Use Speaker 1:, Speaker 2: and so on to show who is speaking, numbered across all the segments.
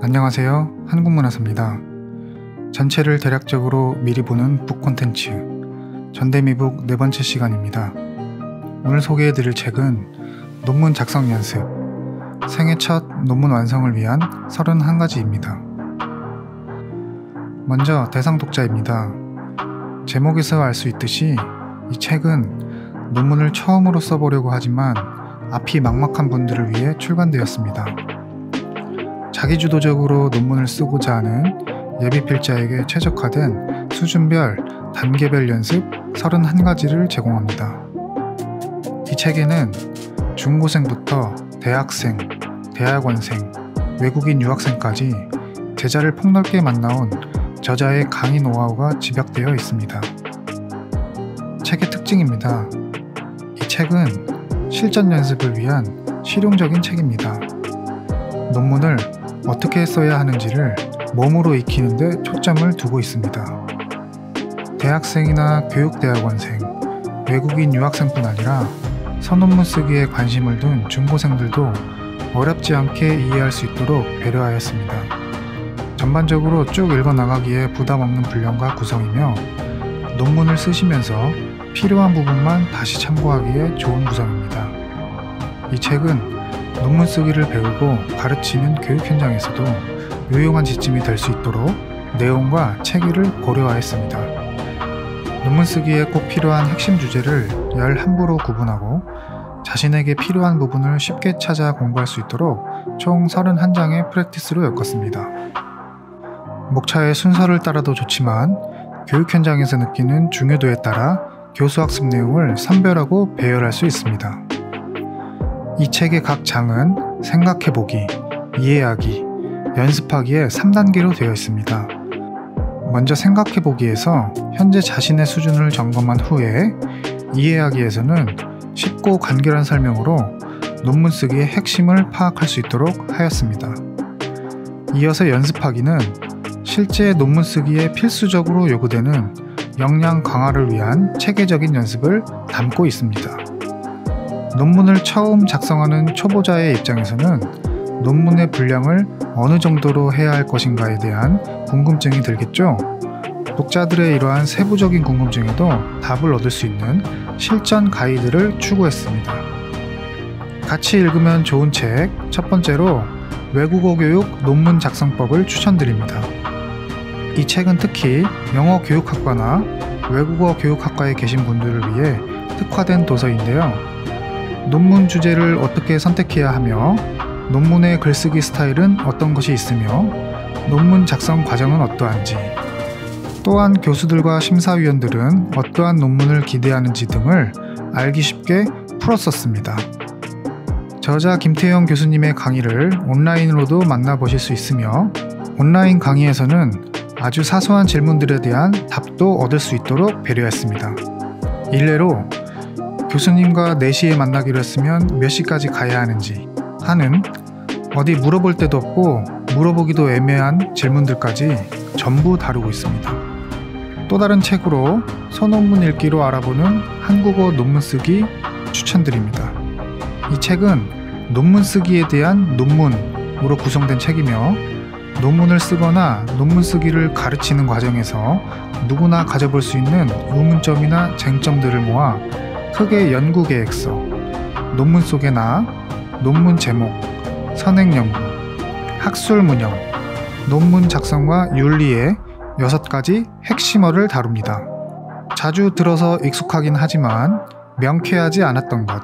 Speaker 1: 안녕하세요. 한국문화사입니다. 전체를 대략적으로 미리 보는 북 콘텐츠 전대미북 네 번째 시간입니다. 오늘 소개해드릴 책은 논문 작성 연습, 생애 첫 논문 완성을 위한 31가지입니다. 먼저 대상 독자입니다. 제목에서 알 수 있듯이 이 책은 논문을 처음으로 써보려고 하지만 앞이 막막한 분들을 위해 출간되었습니다. 자기주도적으로 논문을 쓰고자 하는 예비필자에게 최적화된 수준별, 단계별 연습 31가지를 제공합니다. 이 책에는 중고생부터 대학생, 대학원생, 외국인 유학생까지 제자를 폭넓게 만나온 저자의 강의 노하우가 집약되어 있습니다. 책의 특징입니다. 이 책은 실전 연습을 위한 실용적인 책입니다. 논문을 어떻게 써야 하는지를 몸으로 익히는 데 초점을 두고 있습니다. 대학생이나 교육대학원생, 외국인 유학생뿐 아니라 서논문 쓰기에 관심을 둔 중고생들도 어렵지 않게 이해할 수 있도록 배려하였습니다. 전반적으로 쭉 읽어나가기에 부담없는 분량과 구성이며 논문을 쓰시면서 필요한 부분만 다시 참고하기에 좋은 구성입니다. 이 책은 논문 쓰기를 배우고 가르치는 교육 현장에서도 유용한 지침이 될 수 있도록 내용과 체계를 고려하였습니다. 논문 쓰기에 꼭 필요한 핵심 주제를 11부로 구분하고 자신에게 필요한 부분을 쉽게 찾아 공부할 수 있도록 총 31장의 프랙티스로 엮었습니다. 목차의 순서를 따라도 좋지만 교육 현장에서 느끼는 중요도에 따라 교수학습 내용을 선별하고 배열할 수 있습니다. 이 책의 각 장은 생각해보기, 이해하기, 연습하기에 3단계로 되어 있습니다. 먼저 생각해보기에서 현재 자신의 수준을 점검한 후에 이해하기에서는 쉽고 간결한 설명으로 논문 쓰기의 핵심을 파악할 수 있도록 하였습니다. 이어서 연습하기는 실제 논문 쓰기에 필수적으로 요구되는 역량 강화를 위한 체계적인 연습을 담고 있습니다. 논문을 처음 작성하는 초보자의 입장에서는 논문의 분량을 어느 정도로 해야 할 것인가에 대한 궁금증이 들겠죠? 독자들의 이러한 세부적인 궁금증에도 답을 얻을 수 있는 실전 가이드를 추구했습니다. 같이 읽으면 좋은 책 첫 번째로 외국어 교육 논문 작성법을 추천드립니다. 이 책은 특히 영어 교육학과나 외국어 교육학과에 계신 분들을 위해 특화된 도서인데요. 논문 주제를 어떻게 선택해야 하며 논문의 글쓰기 스타일은 어떤 것이 있으며 논문 작성 과정은 어떠한지, 또한 교수들과 심사위원들은 어떠한 논문을 기대하는지 등을 알기 쉽게 풀었었습니다. 저자 김태형 교수님의 강의를 온라인으로도 만나보실 수 있으며 온라인 강의에서는 아주 사소한 질문들에 대한 답도 얻을 수 있도록 배려했습니다. 일례로 교수님과 4시에 만나기로 했으면 몇 시까지 가야 하는지 하는 어디 물어볼 데도 없고 물어보기도 애매한 질문들까지 전부 다루고 있습니다. 또 다른 책으로 서논문 읽기로 알아보는 한국어 논문 쓰기 추천드립니다. 이 책은 논문 쓰기에 대한 논문으로 구성된 책이며 논문을 쓰거나 논문 쓰기를 가르치는 과정에서 누구나 가져볼 수 있는 의문점이나 쟁점들을 모아 크게 연구계획서, 논문 속의 나, 논문 제목, 선행연구, 학술문형, 논문 작성과 윤리의 6가지 핵심어를 다룹니다. 자주 들어서 익숙하긴 하지만 명쾌하지 않았던 것,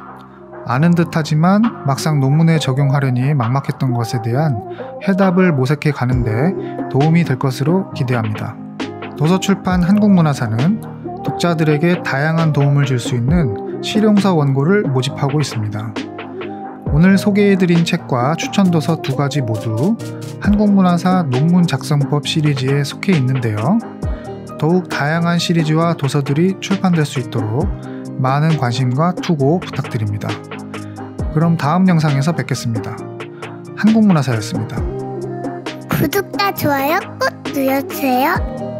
Speaker 1: 아는 듯하지만 막상 논문에 적용하려니 막막했던 것에 대한 해답을 모색해 가는데 도움이 될 것으로 기대합니다. 도서출판 한국문화사는 독자들에게 다양한 도움을 줄 수 있는 실용서 원고를 모집하고 있습니다. 오늘 소개해드린 책과 추천도서 2가지 모두 한국문화사 논문 작성법 시리즈에 속해 있는데요. 더욱 다양한 시리즈와 도서들이 출판될 수 있도록 많은 관심과 투고 부탁드립니다. 그럼 다음 영상에서 뵙겠습니다. 한국문화사였습니다.
Speaker 2: 구독과 좋아요 꼭 눌러주세요.